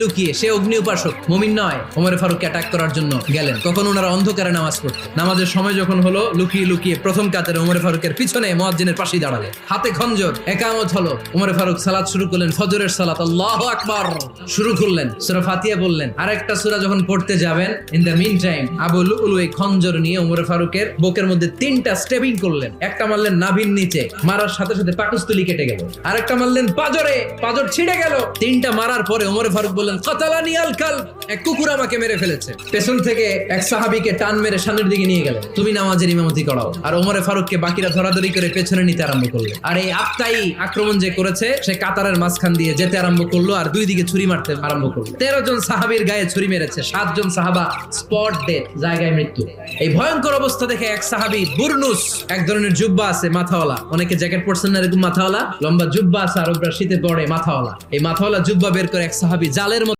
লুকিয়ে, সে অগ্নি উপাসক, মুমিন নয়, ওমর ফারুককে অ্যাটাক করার জন্য গেলেন। তখন ওনারা অন্ধকারে নামাজ পড়তেন। নামাজের সময় যখন হলো, লুকিয়ে লুকিয়ে প্রথম কাতারে ওমর ফারুকের পিছনে মুয়াজ্জিনের পাশেই দাঁড়ালেন, হাতে খঞ্জর, একামত হলো। ওমর ফারুক সালাত শুরু করলেন, ফজরের সালাত, আল্লাহু আকবার শুরু করলেন, সূরা ফাতিহা বললেন। আরেকটা সূরা যখন পড়তে যাবেন, in the mean time Abu Lulu এই খঞ্জর নিয়ে ওমর ফারুকের বুকের মধ্যে 3টা স্টেবিং করলেন। একটা মারলেন নাভির নিচে, মারার সাথে সাথে পাকস্থলী কেটে গেল। আরেকটা মারলেন পাজরে, পাজর ছিঁড়ে গেল। 3টা মারার পরে ওমর ফারুক বললেন, কাতালানি আল কালব, এক কুকুর আমাকে মেরে ফেলেছে। পেছন থেকে এক সাহাবীকে টান মেরে সামনের দিকে নিয়ে গেলেন, তুমি নামাজের ইমামতি করাও। আর ওমর ফারুককে বাকিরা ধরাধরি করে পেছনে নিতে আরম্ভ করলেন। আর এই আত্মাই আক্রমণ যে করেছে, সে কাতারের মাঝখান দিয়ে যেতে আরম্ভ করলো আর দুই দিকে ছুরি মারতে আরম্ভ করলো। 13 জন সাহাবীর গায়ে ছুরি মেরেছে, 7 জন সাহাবা স্পট ডেথ, জায়গায় মৃত্যু। এই ভয়ঙ্কর অবস্থা দেখে এক সাহাবী বুরনুস, এক ধরনের জুব্বা আছে মাথাওয়ালা, অনেকে জ্যাকেট পরছেন না এরকম মাথাওয়ালা, লম্বা জুব্বা আছে, আর ওরা শীতে পড়ে মাথাওয়ালা, এই মাথাওয়ালা জুব্বা বের করে এক সাহাবী জালের